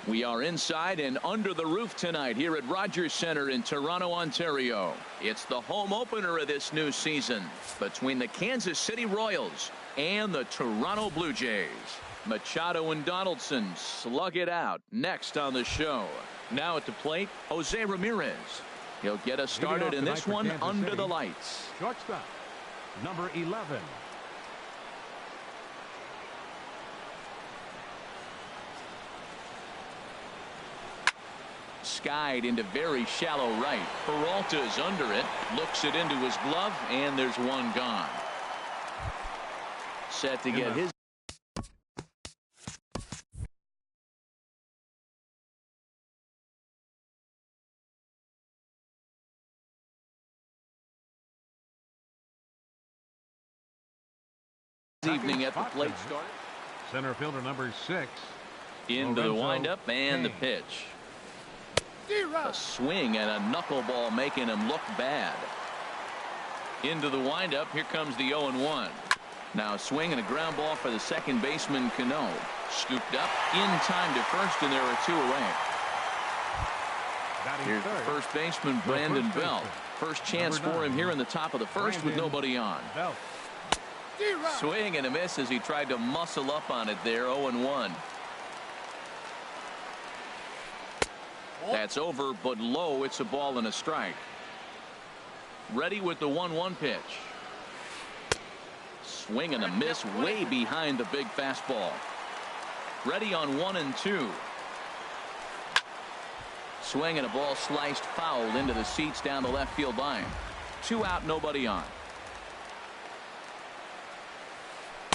We are inside and under the roof tonight here at Rogers Centre in Toronto, Ontario. It's the home opener of this new season between the Kansas City Royals and the Toronto Blue Jays. Machado and Donaldson slug it out next on the show. Now at the plate, Jose Ramirez. He'll get us started in this one under the lights. Shortstop, number 11. Skied into very shallow right. Peralta's under it, looks it into his glove, and there's one gone. Set to get his evening at the plate start. Center fielder number 6. Into the windup and the pitch. A swing and a knuckleball making him look bad. Into the windup. Here comes the 0-1. Now a swing and a ground ball for the second baseman Cano. Scooped up in time to first, and there are 2 away. Here's the first baseman Brandon Belt. First chance for him here in the top of the first with nobody on. Swing and a miss as he tried to muscle up on it there. 0-1. That's over, but low. It's a ball and a strike. Ready with the 1-1 pitch. Swing and a miss way behind the big fastball. Ready on 1-2. Swing and a ball sliced foul into the seats down the left field line. 2 out, nobody on.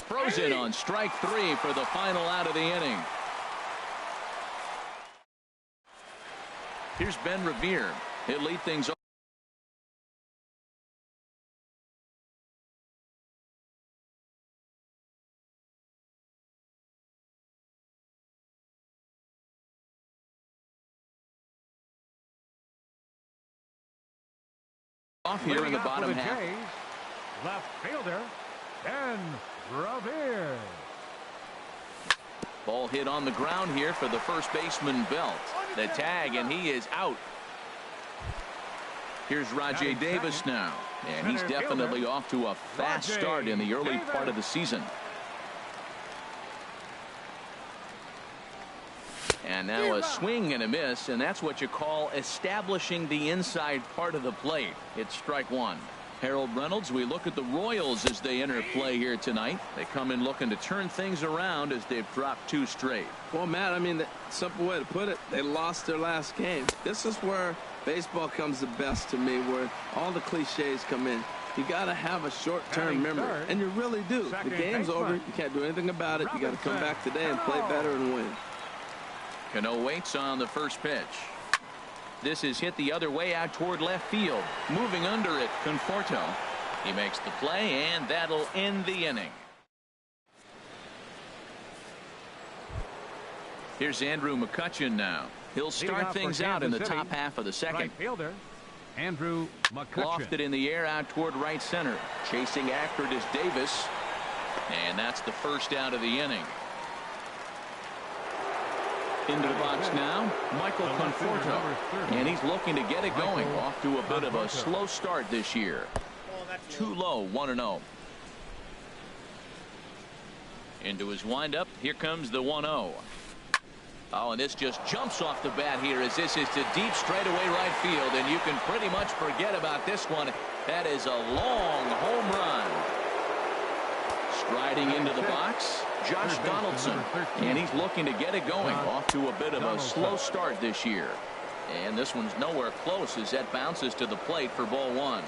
Frozen on strike 3 for the final out of the inning. Here's Ben Revere. He'll lead things off here in the bottom half. Jays, left fielder Ben Revere. Ball hit on the ground here for the first baseman Belt. The tag, and he is out. Here's Rajay Davis now, and he's definitely off to a fast start in the early part of the season. And now a swing and a miss, and that's what you call establishing the inside part of the plate. It's strike 1. Harold Reynolds, we look at the Royals as they enter play here tonight. They come in looking to turn things around as they've dropped 2 straight. Well, Matt, I mean, the simple way to put it, they lost their last game. This is where baseball comes the best to me, where all the cliches come in. You got to have a short-term memory, and you really do. The game's over. You can't do anything about it. You got to come back today and play better and win. Cano waits on the first pitch. This is hit the other way out toward left field. Moving under it, Conforto. He makes the play, and that'll end the inning. Here's Andrew McCutchen now. He'll start things out in the top half of the second. Right fielder Andrew McCutchen. Lofted in the air out toward right center. Chasing after it is Davis. And that's the first out of the inning. Into the box now, Michael Conforto, and he's looking to get it going. Off to a bit of a slow start this year. Too low, 1-0. Into his windup, here comes the 1-0. Oh, and this just jumps off the bat here as this is to deep straightaway right field, and you can pretty much forget about this one. That is a long home run. Striding into the box, Josh Donaldson, and he's looking to get it going. Off to a bit of a slow start this year. And this one's nowhere close as that bounces to the plate for ball 1.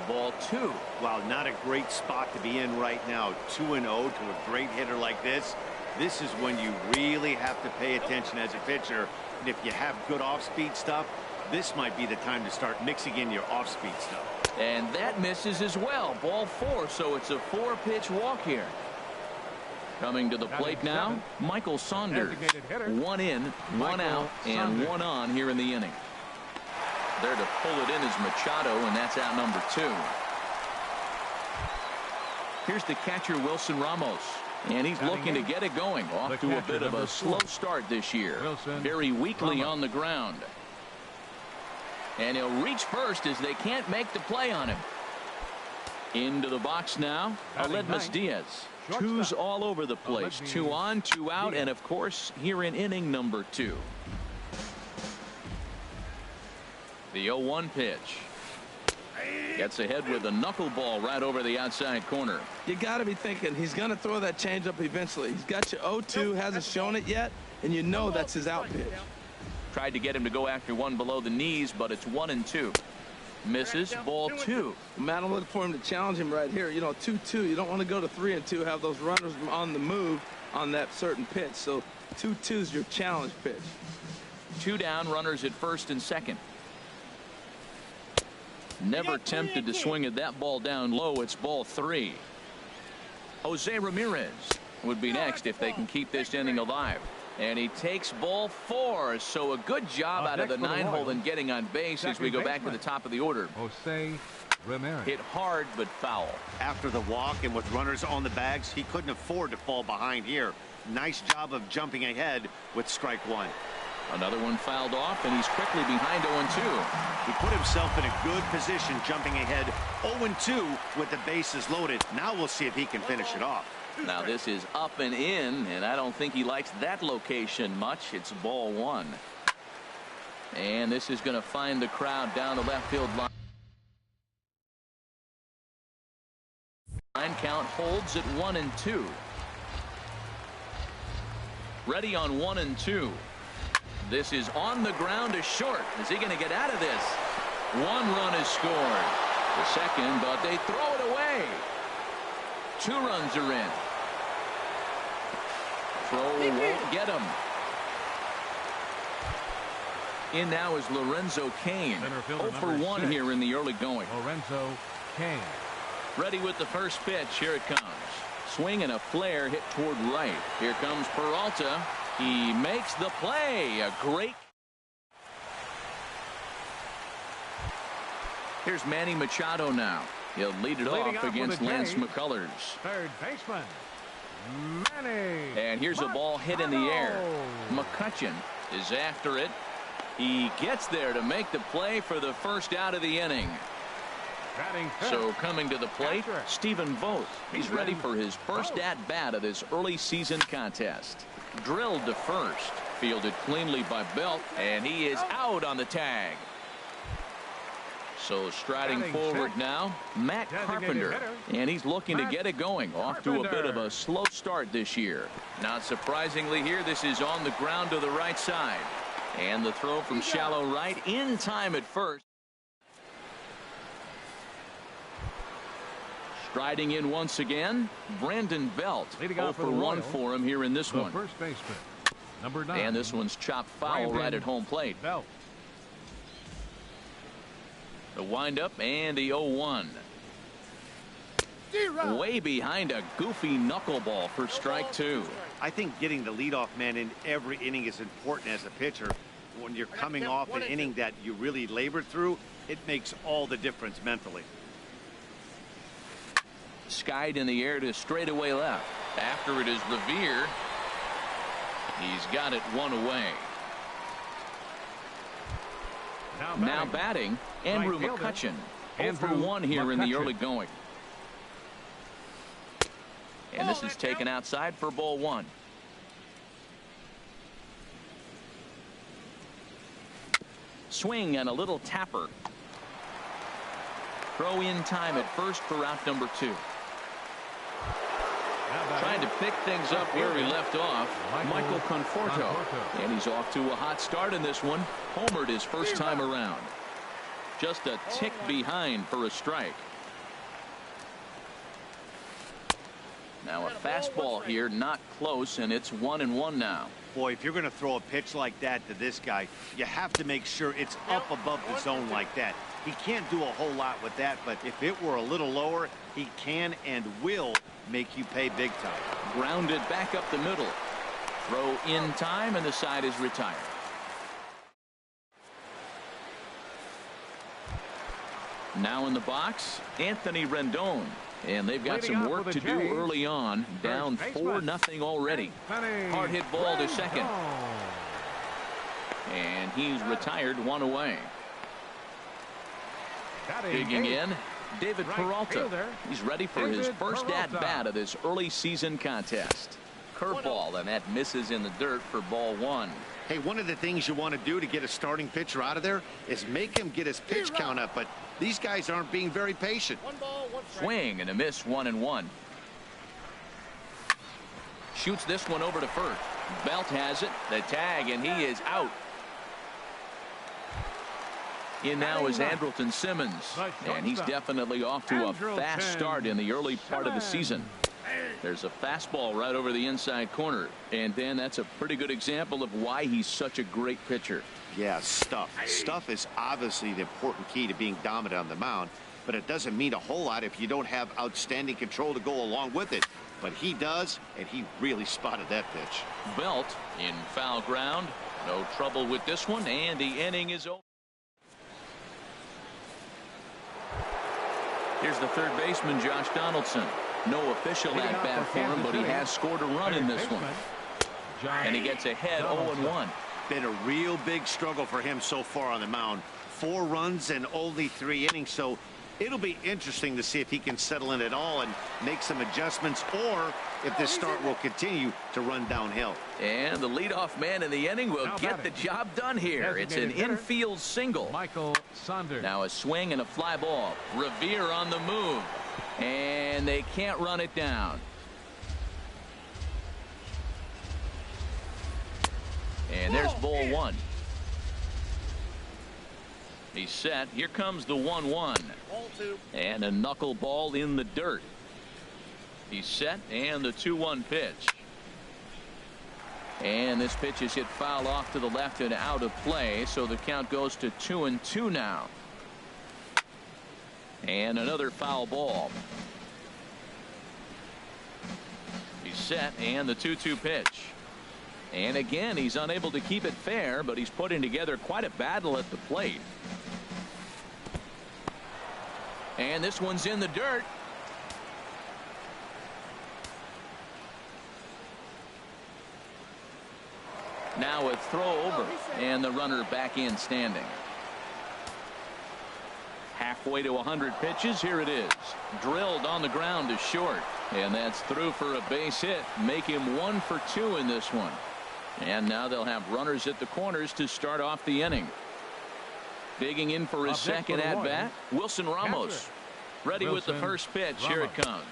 Ball 2. Wow, not a great spot to be in right now. 2-0 to a great hitter like this. This is when you really have to pay attention as a pitcher. And if you have good off-speed stuff, this might be the time to start mixing in your off-speed stuff. And that misses as well. Ball 4, so it's a 4-pitch walk here. Coming to the plate now, Michael Saunders. 1 in, 1 out, and 1 on here in the inning. There to pull it in is Machado, and that's out number 2. Here's the catcher, Wilson Ramos. And he's looking to get it going. Off to a bit of a slow start this year. Very weakly on the ground. And he'll reach first as they can't make the play on him. Into the box now, Aledmus Diaz. Twos all over the place. 2 on, 2 out, and of course, here in inning number 2. The 0-1 pitch. Gets ahead with a knuckleball right over the outside corner. You got to be thinking he's going to throw that changeup eventually. He's got you 0-2, hasn't shown it yet, and you know that's his out pitch. Tried to get him to go after one below the knees, but it's 1-2. Misses, ball 2. Man, I'm looking for him to challenge him right here. You know, 2-2. You don't want to go to 3-2, have those runners on the move on that certain pitch. So 2-2 is your challenge pitch. 2 down, runners at first and second. Never tempted to swing at that ball down low. It's ball 3. Jose Ramirez would be next if they can keep this inning alive. And he takes ball 4. So a good job out of the 9-hole in getting on base as we go back to the top of the order. Jose Ramirez. Hit hard but foul. After the walk and with runners on the bags, he couldn't afford to fall behind here. Nice job of jumping ahead with strike 1. Another one fouled off, and he's quickly behind 0-2. He put himself in a good position jumping ahead 0-2 with the bases loaded. Now we'll see if he can finish it off. Now this is up and in, and I don't think he likes that location much. It's ball 1. And this is going to find the crowd down the left field line. Line count holds at 1-2. Ready on 1-2. This is on the ground to short. Is he going to get out of this? 1 run is scored. The second, but they throw it away. 2 runs are in. Throw won't get him. In now is Lorenzo Cain. 0 for 1 here in the early going. Lorenzo Cain. Ready with the first pitch. Here it comes. Swing and a flare hit toward right. Here comes Peralta. He makes the play. A great. Here's Manny Machado now. He'll lead it off against Lance McCullers. Third baseman, Manny. And here's a ball hit in the air. McCutchen is after it. He gets there to make the play for the first out of the inning. So coming to the plate, Stephen Voth. He's ready for his first at-bat of this early season contest. Drilled to first. Fielded cleanly by Belt, and he is out on the tag. So striding forward now, Matt Carpenter, and he's looking to get it going. Off to a bit of a slow start this year. Not surprisingly here, this is on the ground to the right side. And the throw from shallow right in time at first. Striding in once again, Brandon Belt. 0 for 1 for him here in this one. First baseman, number 9. And this one's chopped foul right at home plate. Belt. The windup and the 0-1. Way behind a goofy knuckleball for strike 2. I think getting the leadoff man in every inning is important as a pitcher. When you're coming off an inning that you really labored through, it makes all the difference mentally. Skied in the air to straightaway left. After it is Revere. He's got it 1 away. Now batting, Andrew McCutchen. 0 for 1 here in the early going. And this is taken outside for ball 1. Swing and a little tapper. Throw in time at first for out number 2. Trying to pick things up where he left off, Michael Conforto. And he's off to a hot start in this one. Homered his first time around. Just a tick behind for a strike. Now a fastball here, not close, and it's 1-1 now. Boy, if you're going to throw a pitch like that to this guy, you have to make sure it's up above the zone like that. He can't do a whole lot with that, but if it were a little lower, he can and will make you pay big time. Grounded back up the middle. Throw in time, and the side is retired. Now in the box, Anthony Rendon. And they've got some work to do early on. Down 4-0 already. Hard hit ball to second. And he's retired, one away. Digging in, David Peralta. He's ready for his first at-bat of this early season contest. Curveball, and that misses in the dirt for ball one. Hey, one of the things you want to do to get a starting pitcher out of there is make him get his pitch count up, but these guys aren't being very patient. Swing and a miss, 1-1. Shoots this one over to first. Belt has it, the tag, and he is out. In now is Andrelton Simmons, and he's definitely off to a fast start in the early part of the season. There's a fastball right over the inside corner, and then that's a pretty good example of why he's such a great pitcher. Yeah, stuff. Stuff is obviously the important key to being dominant on the mound, but it doesn't mean a whole lot if you don't have outstanding control to go along with it. But he does, and he really spotted that pitch. Belt in foul ground. No trouble with this one, and the inning is over. Here's the third baseman, Josh Donaldson. No official at-bat for him, but he has scored a run in this one. And he gets ahead 0-1. Been a real big struggle for him so far on the mound. 4 runs and only 3 innings, so it'll be interesting to see if he can settle in at all and make some adjustments, or if this start will continue to run downhill. And the leadoff man in the inning will get the job done here. It's an infield single. Michael Saunders. Now a swing and a fly ball. Revere on the move. And they can't run it down. And there's ball one. He's set. Here comes the 1-1. And a knuckleball in the dirt. He's set, and the 2-1 pitch. And this pitch is hit foul off to the left and out of play, so the count goes to 2-2 now. And another foul ball. He's set, and the 2-2 pitch. And again, he's unable to keep it fair, but he's putting together quite a battle at the plate. And this one's in the dirt. Now a throw over, and the runner back in standing. Halfway to 100 pitches. Here it is. Drilled on the ground to short. And that's through for a base hit. Make him 1 for 2 in this one. And now they'll have runners at the corners to start off the inning. Digging in for his second at bat, Wilson Ramos. Ready with the first pitch. Here it comes.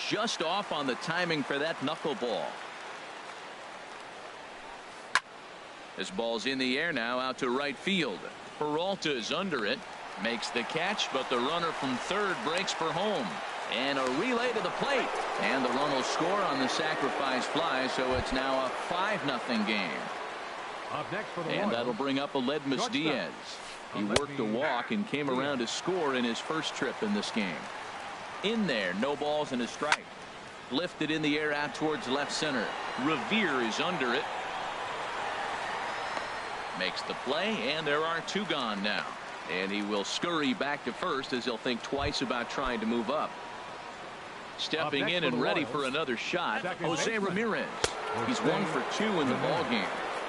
Just off on the timing for that knuckleball. This ball's in the air now, out to right field. Peralta is under it. Makes the catch, but the runner from third breaks for home. And a relay to the plate. And the run will score on the sacrifice fly, so it's now a 5-0 game. Up next for the and that'll bring up Aledmus Diaz. He worked a walk and came around to score in his first trip in this game. In there, no balls and a strike. Lifted in the air out towards left center. Revere is under it. Makes the play, and there are 2 gone now. And he will scurry back to first as he'll think twice about trying to move up. Stepping in and ready for another shot, Jose Ramirez. He's 1 for 2 in the ballgame.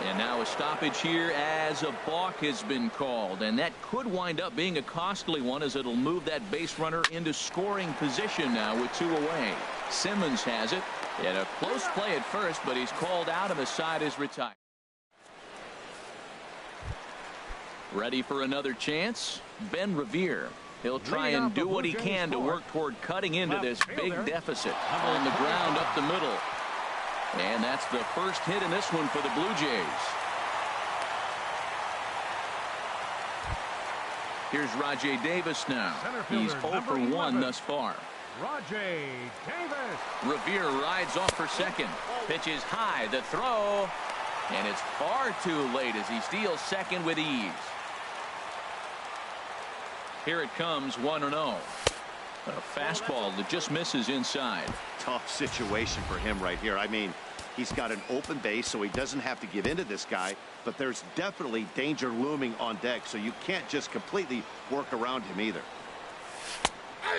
And now a stoppage here as a balk has been called. And that could wind up being a costly one, as it'll move that base runner into scoring position now with 2 away. Simmons has it. And a close play at first, but he's called out and the side is retired. Ready for another chance? Ben Revere. He'll try and do what he can to work toward cutting into this big deficit. On the ground up the middle. And that's the first hit in this one for the Blue Jays. Here's Rajay Davis now. He's 0 for 1 thus far. Rajay Davis. Revere rides off for second. Pitches high, the throw. And it's far too late as he steals second with ease. Here it comes, 1-0. A fastball that just misses inside. Tough situation for him right here. I mean, he's got an open base, so he doesn't have to give in to this guy, but there's definitely danger looming on deck, so you can't just completely work around him either.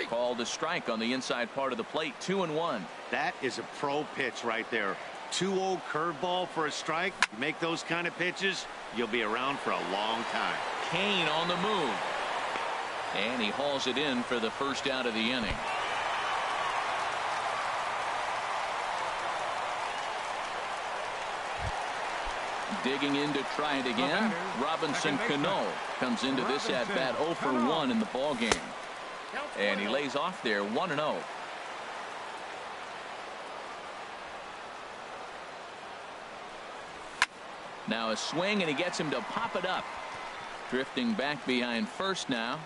Called a strike on the inside part of the plate. 2-1. That is a pro pitch right there. 2-0 curveball for a strike. You make those kind of pitches, you'll be around for a long time. Kane on the move. And he hauls it in for the first out of the inning. Digging in to try it again. Robinson Cano comes into this at bat 0 for 1 in the ball game. And he lays off there 1-0. Now a swing, and he gets him to pop it up. Drifting back behind first now.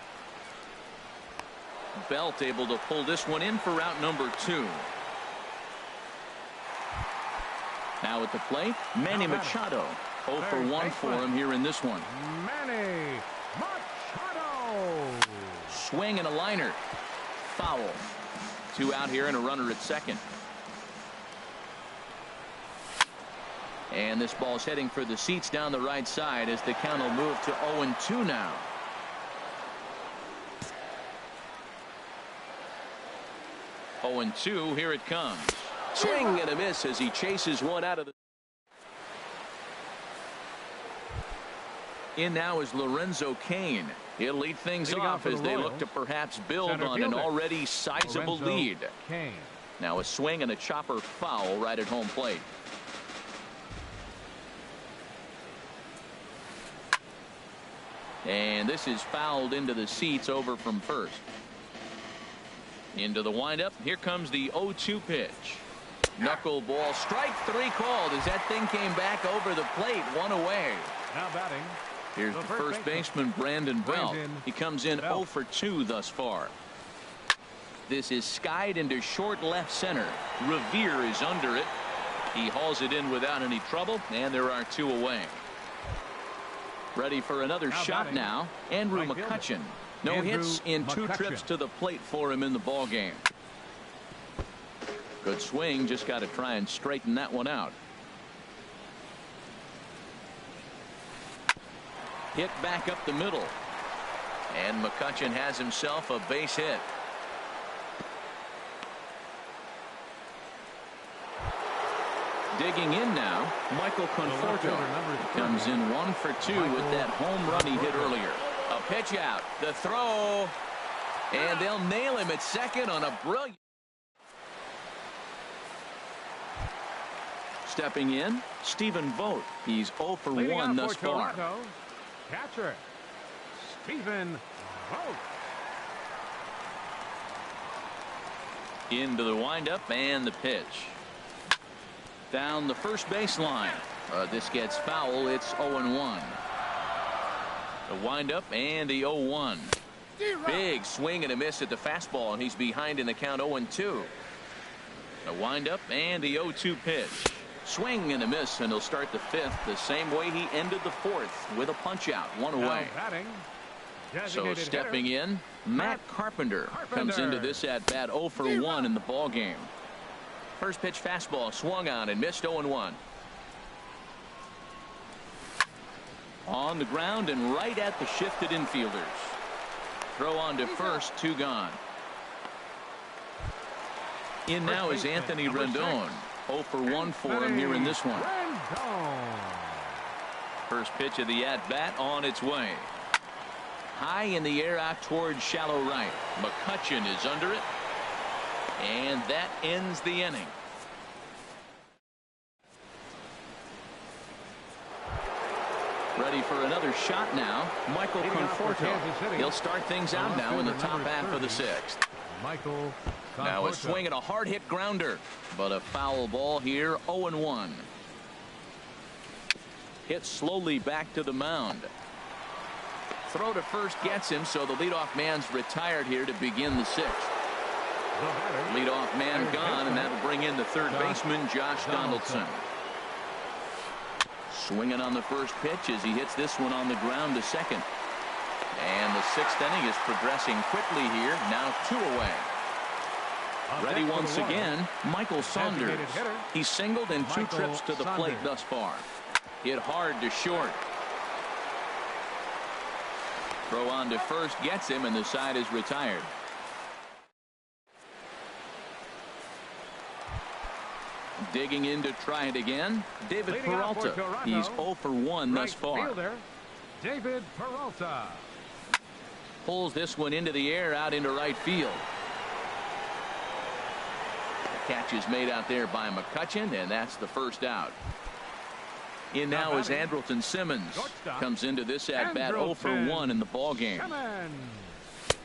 Belt able to pull this one in for route number 2. Now at the plate, Manny Machado. 0 for 1 for him here in this one. Manny Machado. Swing and a liner. Foul. 2 out here and a runner at second. And this ball's heading for the seats down the right side as the count will move to 0-2 now. Oh, and 2, here it comes. Swing and a miss as he chases one out of the. In now is Lorenzo Cain. He'll lead things off as they look to perhaps build on an already sizable lead. Now a swing and a chopper foul right at home plate. And this is fouled into the seats over from first. Into the windup. Here comes the 0-2 pitch. Knuckleball, strike 3 called as that thing came back over the plate, 1 away. Now batting. Here's the first baseman, Brandon Belt. He comes in 0 for 2 thus far. This is skied into short left center. Revere is under it. He hauls it in without any trouble, and there are 2 away. Ready for another shot now. Andrew McCutchen. No hits in 2 trips to the plate for him in the ball game. Good swing, just got to try and straighten that one out. Hit back up the middle. And McCutchen has himself a base hit. Digging in now, Michael Conforto comes in 1 for 2 with that home run he hit earlier. A pitch out, the throw, and they'll nail him at second on a brilliant. Stepping in, Stephen Vogt. He's 0 for 1 thus far. Catcher, Stephen Vogt. Into the windup and the pitch. Down the first baseline. This gets foul. It's 0-1. The windup and the 0-1. Big swing and a miss at the fastball, and he's behind in the count 0-2. The windup and the 0-2 pitch. Swing and a miss, and he'll start the 5th the same way he ended the 4th with a punch out, 1 away. So stepping in, Matt Carpenter comes into this at bat 0 for 1 in the ball game. First pitch fastball swung on and missed 0-1. On the ground and right at the shifted infielders. Throw on to first, 2 gone. In now is Anthony Rendon. 0 for 1 for him here in this one. First pitch of the at-bat on its way. High in the air out towards shallow right. McCutchen is under it. And that ends the inning. Ready for another shot now. Michael Conforto. He'll start things out now in the top half of the 6th. Michael Conforto. Now a swing and a hard hit grounder, but a foul ball here. 0-1. Hit slowly back to the mound. Throw to first gets him, so the leadoff man's retired here to begin the 6th. Leadoff man gone, and that'll bring in the third baseman, Josh Donaldson. Swinging on the first pitch as he hits this one on the ground to second. And the 6th inning is progressing quickly here. Now 2 away. Ready once again, Michael Saunders. He's singled in 2 trips to the plate thus far. Hit hard to short. Throw on to first gets him, and the side is retired. Digging in to try it again, David Peralta. He's 0 for 1 thus far. Fielder, David Peralta. Pulls this one into the air out into right field. The catch is made out there by McCutchen, and that's the first out. In now is Andrelton Simmons. Comes into this at bat 0 for 1 in the ball game.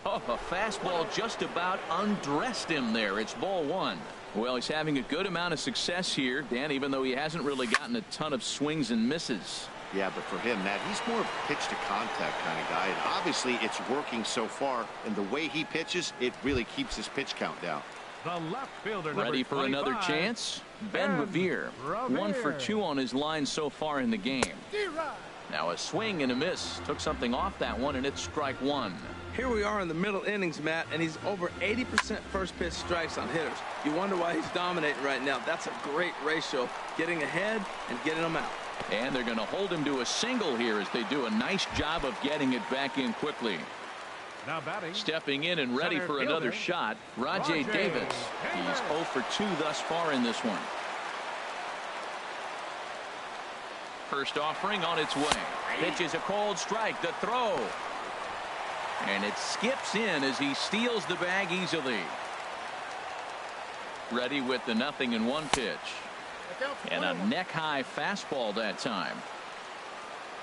Oh, a fastball just about undressed him there. It's ball 1. Well, he's having a good amount of success here, Dan, even though he hasn't really gotten a ton of swings and misses. Yeah, but for him, Matt, he's more of a pitch to contact kind of guy, and obviously it's working so far, and the way he pitches, it really keeps his pitch count down. The left fielder, ready for another chance. Ben Revere, 1 for 2 on his line so far in the game. Now a swing and a miss. Took something off that one, and it's strike 1. Here we are in the middle innings, Matt, and he's over 80% first pitch strikes on hitters. You wonder why he's dominating right now. That's a great ratio, getting ahead and getting them out. And they're going to hold him to a single here as they do a nice job of getting it back in quickly. Now batting. Stepping in and ready for another shot, Rajay Davis. He's 0 for 2 thus far in this one. First offering on its way. Pitch is a cold strike. The throw. And it skips in as he steals the bag easily. Ready with the 0-1 pitch. And a neck-high fastball that time.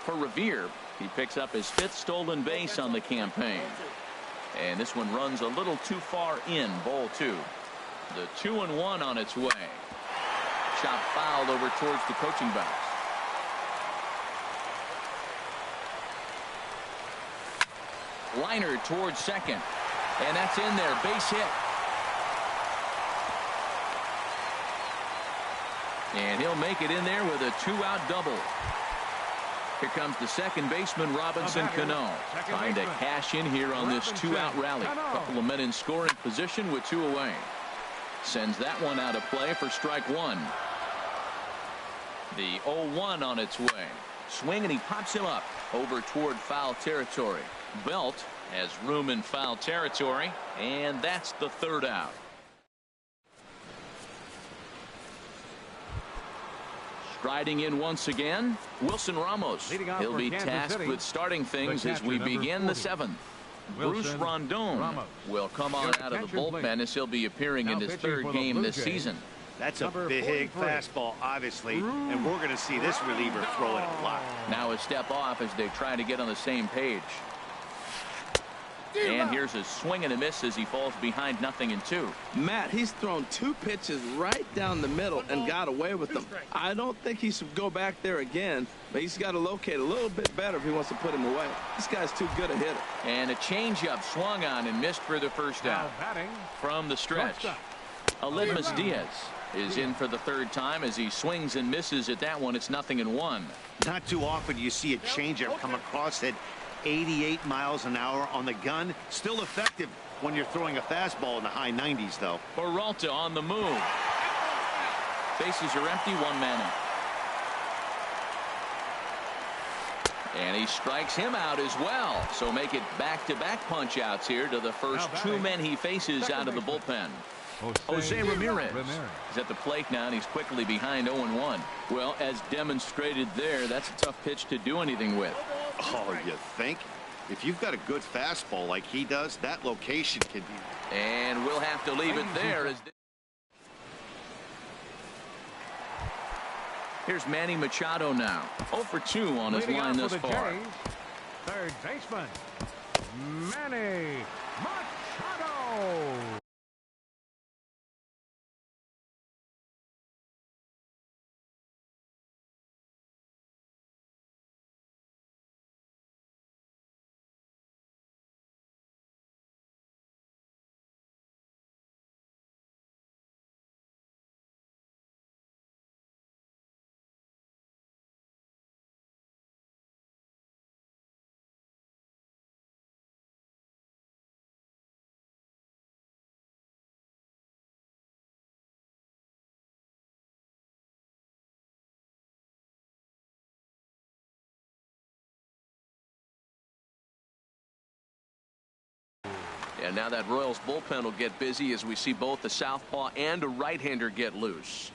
For Revere, he picks up his 5th stolen base on the campaign. And this one runs a little too far in, ball 2. The 2-1 on its way. Chop fouled over towards the coaching box. Liner towards second. And that's in there. Base hit. And he'll make it in there with a 2-out double. Here comes the second baseman, Robinson Cano, trying to cash in here on this 2-out rally. A couple of men in scoring position with 2 away. Sends that one out of play for strike 1. The 0-1 on its way. Swing, and he pops him up over toward foul territory. Belt has room in foul territory, and that's the 3rd out. Striding in once again, Wilson Ramos. He'll be tasked with starting things as we begin the 7th. Bruce Rondon will come on out of the bullpen as he'll be appearing in his 3rd game this season. That's a big fastball, obviously, and we're going to see this reliever throw it a lot. Now a step off as they try to get on the same page. And here's a swing and a miss as he falls behind 0-2. Matt, he's thrown 2 pitches right down the middle and got away with them. I don't think he should go back there again, but he's got to locate a little bit better if he wants to put him away. This guy's too good a hitter. And a changeup swung on and missed for the first out. From the stretch, Aledmus Diaz is in for the 3rd time as he swings and misses at that one. It's 0-1. Not too often you see a changeup come across at 88 miles an hour on the gun. Still effective when you're throwing a fastball in the high 90s, though. Peralta on the move. Bases are empty, 1 man out. And he strikes him out as well. So make it back-to-back punch-outs here to the first 2 men he faces out of the bullpen. Jose Ramirez is at the plate now, and he's quickly behind 0-1. Well, as demonstrated there, that's a tough pitch to do anything with. Oh, you think? If you've got a good fastball like he does, that location can be. And we'll have to leave it there. Here's Manny Machado now. 0 for 2 on his line thus far. 3rd baseman, Manny Machado. And now that Royals bullpen will get busy as we see both the southpaw and a right-hander get loose.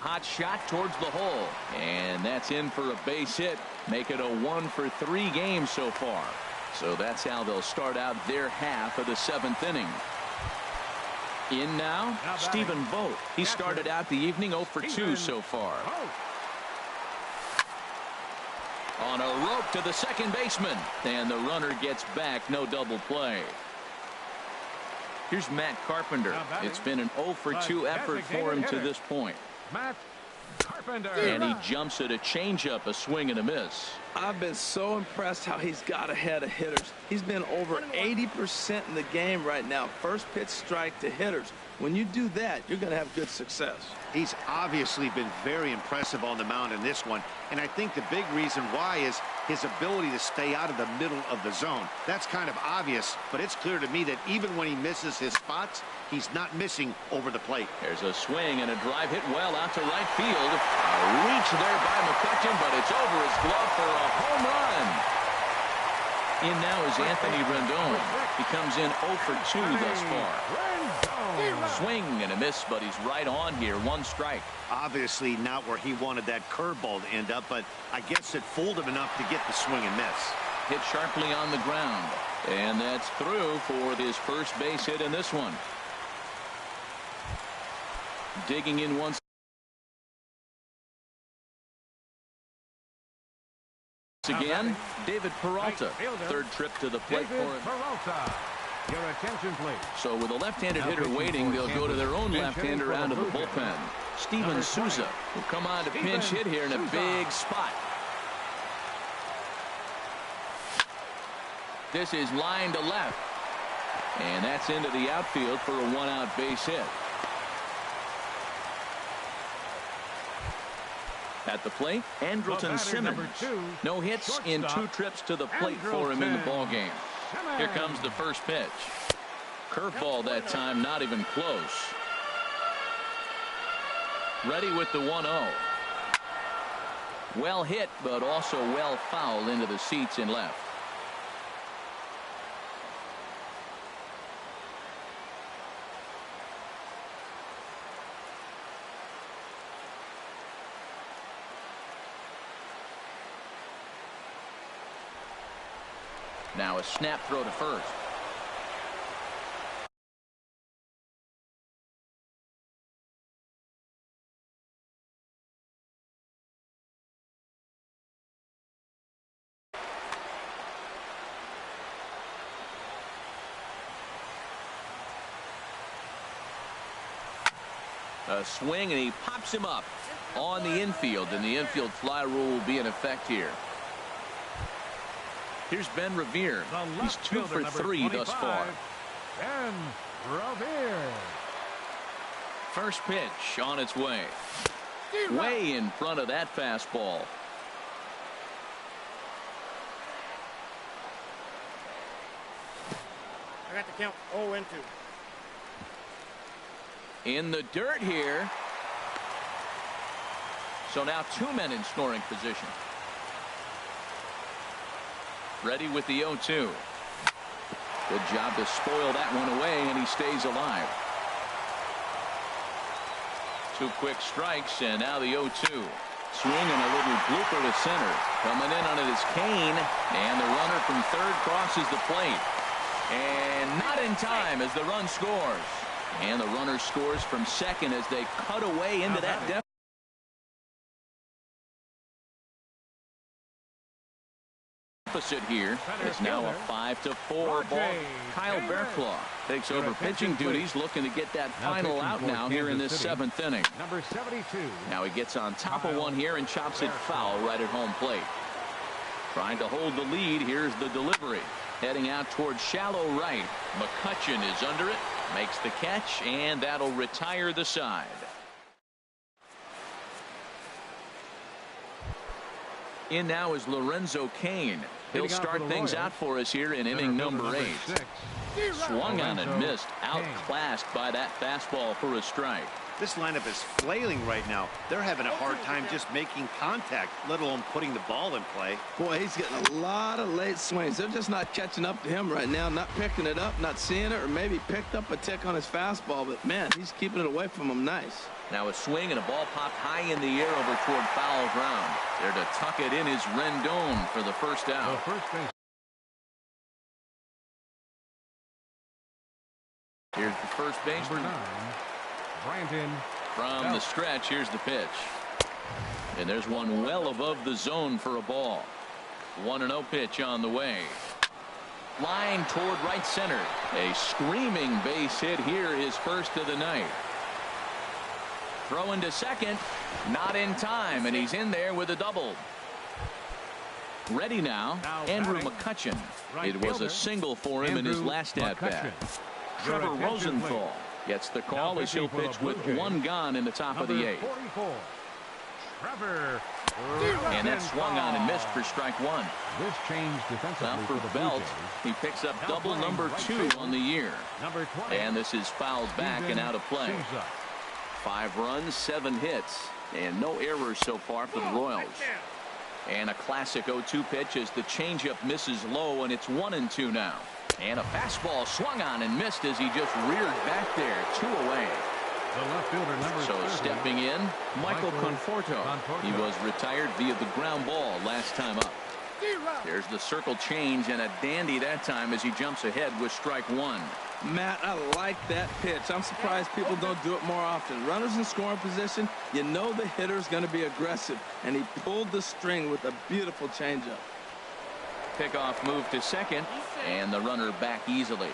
Hot shot towards the hole, and that's in for a base hit. Make it a 1-for-3 game so far. So that's how they'll start out their half of the 7th inning. In now, Stephen Vogt. He started out the evening 0-for-2 so far. On a rope to the second baseman, and the runner gets back. No double play. Here's Matt Carpenter. It's been an 0-for-2 effort for him to this point. Matt Carpenter. And he jumps at a changeup, a swing and a miss. I've been so impressed how he's got ahead of hitters. He's been over 80% in the game right now. First pitch strike to hitters. When you do that, you're going to have good success. He's obviously been very impressive on the mound in this one, and I think the big reason why is his ability to stay out of the middle of the zone. That's kind of obvious, but it's clear to me that even when he misses his spots, he's not missing over the plate. There's a swing and a drive hit well out to right field. A reach there by McCutcheon, but it's over his glove for a home run. In now is Anthony Rendon. He comes in 0-for-2 thus far. Swing and a miss, but he's right on here. 1 strike. Obviously not where he wanted that curveball to end up, but I guess it fooled him enough to get the swing and miss. Hit sharply on the ground, and that's through for his first base hit in this one. Digging in once again, David Peralta. Third trip to the plate for him. Peralta. Your attention, please. So with a left-handed hitter waiting, they'll go to their own left-hander out of the bullpen. Steven Souza will come on to pinch hit here in a big spot. This is line to left, and that's into the outfield for a 1-out base hit. At the plate, Andrelton Simmons. No hits in 2 trips to the plate for him in the ballgame. Here comes the first pitch. Curveball that time, not even close. Ready with the 1-0. Well hit, but also well fouled into the seats in left. Now a snap throw to first. A swing, and he pops him up on the infield, and the infield fly rule will be in effect here. Here's Ben Revere. He's 2 for 3 thus far. Ben Revere. First pitch on its way. Way in front of that fastball. I got the count 0-2. In the dirt here. So now 2 men in scoring position. Ready with the 0-2. Good job to spoil that one away, and he stays alive. 2 quick strikes, and now the 0-2. Swinging a little blooper to center. Coming in on it is Kane, and the runner from third crosses the plate. And not in time as the run scores. And the runner scores from second as they cut away into that deficit here. It's now a 5-4 ball. Kyle Bearclaw takes over pitching duties, looking to get that final out now here in this 7th inning. Number 72. Now he gets on top of one here and chops it foul right at home plate. Trying to hold the lead. Here's the delivery. Heading out towards shallow right. McCutcheon is under it, makes the catch, and that'll retire the side. In now is Lorenzo Cain. He'll start things out for us here in inning number 8. Swung on and missed, outclassed by that fastball for a strike. This lineup is flailing right now. They're having a hard time just making contact, let alone putting the ball in play. Boy, he's getting a lot of late swings. They're just not catching up to him right now, not picking it up, not seeing it, or maybe picked up a tick on his fastball. But, man, he's keeping it away from him nice. Now a swing and a ball popped high in the air over toward foul ground. There to tuck it in is Rendon for the first out. The first base. Here's the first baseman. Number 9, Brandon. From the stretch, here's the pitch. And there's one well above the zone for a ball. 1-0 pitch on the way. Line toward right center. A screaming base hit here, his first of the night. Throw into second. Not in time, and he's in there with a double. Ready now, Andrew McCutchen. It was a single for him in his last at-bat. Trevor Rosenthal gets the call as he'll pitch with one gone in the top of the 8th. 44, Trevor. And that swung on and missed for strike 1. This change defensively Now for the Belt, Blue Jays. he picks up double number 2 on the year. Number 20, And this is fouled back and out of play. 5 runs, 7 hits, and no errors so far for the Royals. And a classic 0-2 pitch as the changeup misses low, and it's 1-2 now. And a fastball swung on and missed as he just reared back there. 2 away. The left fielder, number So 30, stepping in, Michael Conforto. He was retired via the ground ball last time up. There's the circle change, and a dandy that time as he jumps ahead with strike 1. Matt, I like that pitch. I'm surprised people don't do it more often. Runners in scoring position, you know the hitter's going to be aggressive, and he pulled the string with a beautiful changeup. Pickoff move to second, and the runner back easily.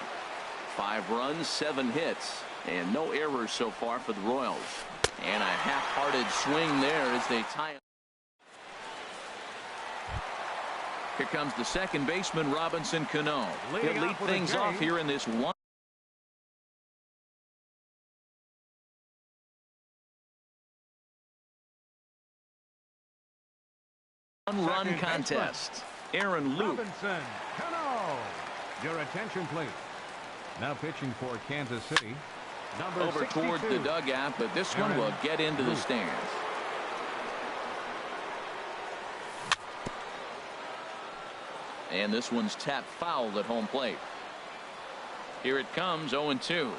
5 runs, 7 hits, and no errors so far for the Royals. And a half-hearted swing there as they tie it. Here comes the second baseman, Robinson Cano. He'll lead things off here in this one-run contest. Aaron Luke. Robinson Cano. Your attention, please. Now pitching for Kansas City. Number Over 62, towards the dugout, but this one will get into the stands. And this one's tapped foul at home plate. Here it comes, 0-2.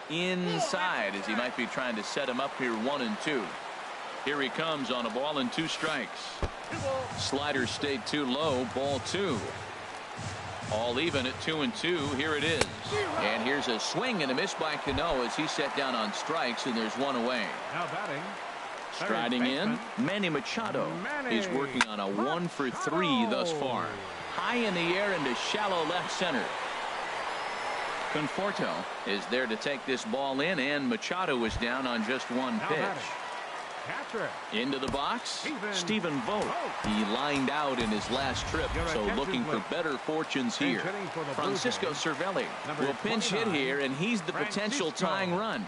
Inside as he might be trying to set him up here, 1-2. Here he comes on a ball and 2 strikes. Slider stayed too low, ball 2. All even at 2-2. Here it is. And here's a swing and a miss by Cano as he's set down on strikes, and there's 1 away. Now batting. Striding in, Manny Machado. He's working on a 1-for-3 thus far. High in the air into shallow left center. Conforto is there to take this ball in, and Machado is down on just 1 pitch. Into the box, Stephen Vogt. He lined out in his last trip, so looking for better fortunes here. Francisco Cervelli will pinch hit here, and he's the potential tying run.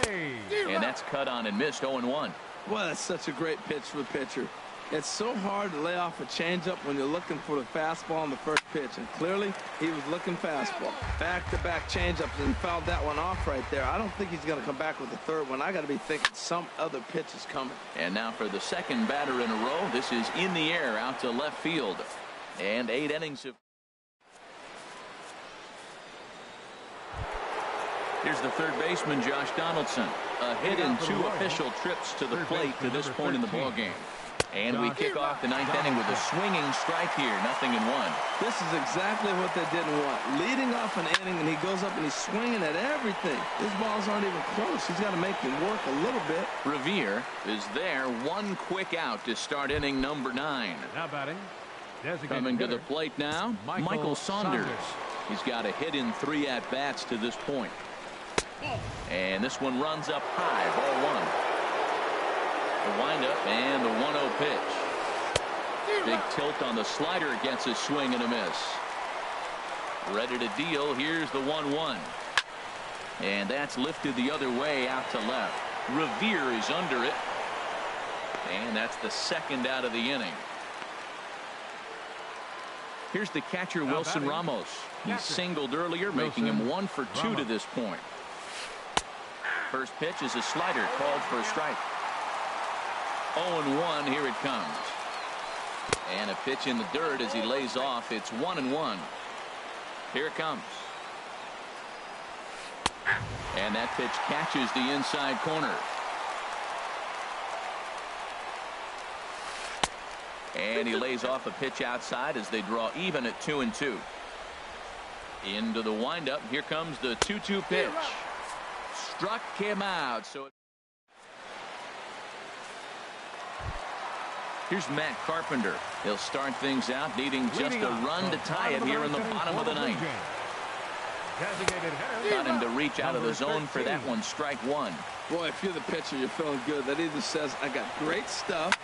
And that's cut on and missed, 0-1. Well, that's such a great pitch for the pitcher. It's so hard to lay off a changeup when you're looking for the fastball on the first pitch, and clearly he was looking fastball. Back-to-back changeups and fouled that one off right there. I don't think he's going to come back with the third one. I got to be thinking some other pitch is coming. And now for the second batter in a row. This is in the air out to left field. And 8 innings of. Here's the third baseman, Josh Donaldson. A hit in 2 official trips to the plate to this point in the ballgame. And we kick off the 9th inning with a swinging strike here, 0-1. This is exactly what they didn't want. Leading off an inning, and he goes up and he's swinging at everything. His balls aren't even close. He's got to make him work a little bit. Revere is there. 1 quick out to start inning number 9. Now batting. Coming to the plate now, Michael Saunders. He's got a hit in 3 at-bats to this point. And this one runs up high, ball 1. The windup and the 1-0 pitch. Big tilt on the slider, gets a swing and a miss. Ready to deal. Here's the 1-1. And that's lifted the other way out to left. Revere is under it. And that's the second out of the inning. Here's the catcher, Wilson Ramos. He singled earlier, making him 1 for 2 to this point. first pitch is a slider called for a strike. 0-1. Here it comes. And a pitch in the dirt as he lays off. It's 1-1. Here it comes. And that pitch catches the inside corner. And he lays off a pitch outside as they draw even at 2-2. Into the windup. Here comes the 2-2 pitch. Struck him out. So here's Matt Carpenter. He'll start things out needing just a run to tie it here in the bottom of the ninth. Got him to reach out of the zone for that one. Strike one. Boy, if you're the pitcher, you're feeling good. That either says I got great stuff,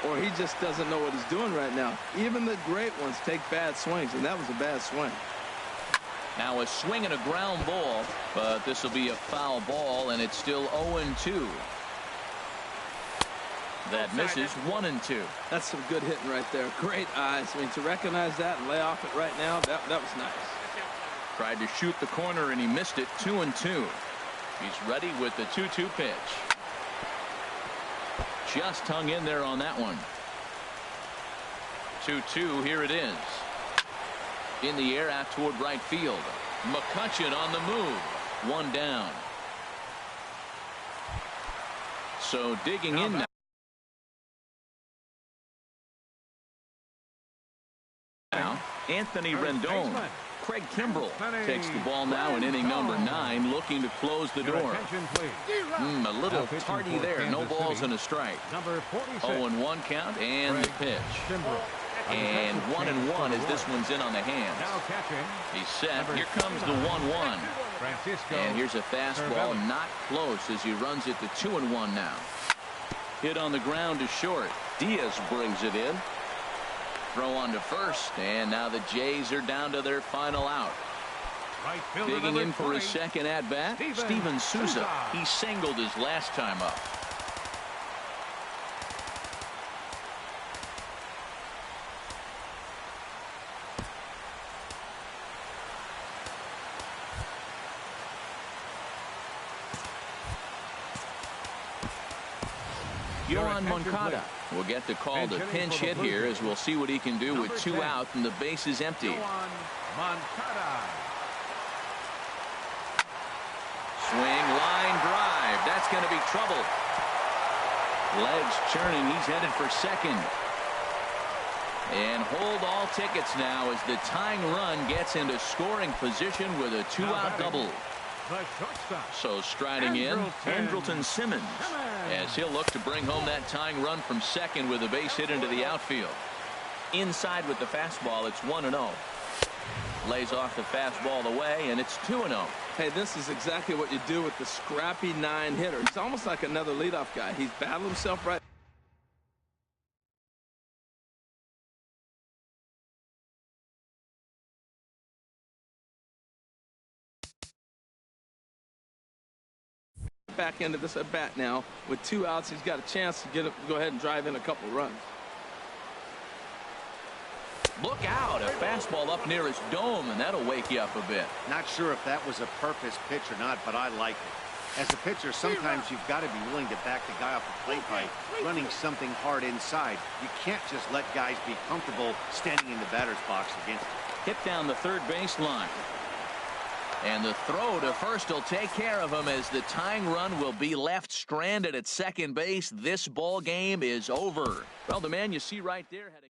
or he just doesn't know what he's doing right now. Even the great ones take bad swings, and that was a bad swing. Now a swing and a ground ball, but this will be a foul ball, and it's still 0-2. That misses. 1-2. That's some good hitting right there. Great eyes. I mean, to recognize that and lay off it right now, that was nice. Tried to shoot the corner, and he missed it. 2-2. He's ready with the 2-2 pitch. Just hung in there on that one. 2-2. Here it is. In the air out toward right field. McCutchen on the move. One down. So digging in now. Anthony Rendon. Craig Kimbrell takes the ball now in inning number 9, looking to close the door. A little tardy there. No balls and a strike. 0-1 count and the pitch. And 1-1 as this one's in on the hands. He's set. Here comes the 1-1. And here's a fastball not close as he runs it to 2-1 now. Hit on the ground to short. Diaz brings it in. Throw on to first, and now the Jays are down to their final out. Digging in for his second at-bat, Steven Souza. He singled his last time up. Yohan Moncada will get the call to pinch hit here as we'll see what he can do with 2 out and the base is empty. Swing, line drive. That's going to be trouble. Legs churning. He's headed for second. And hold all tickets now as the tying run gets into scoring position with a 2-out double. So striding in, Andrelton Simmons, as he'll look to bring home that tying run from second with a base hit into the outfield. Inside with the fastball, it's 1-0. Lays off the fastball away, and it's 2-0. Hey, this is exactly what you do with the scrappy 9-hitter. He's almost like another leadoff guy. He's battled himself right. Back into this at bat now with 2 outs. He's got a chance to go ahead and drive in a couple runs. Look out, a fastball up near his dome, and that'll wake you up a bit. Not sure if that was a purpose pitch or not, but I like it. As a pitcher, sometimes you've got to be willing to back the guy off the plate by running something hard inside. You can't just let guys be comfortable standing in the batter's box against him. Hit down the third baseline. And the throw to first will take care of him as the tying run will be left stranded at second base. This ball game is over. Well, the man you see right there had a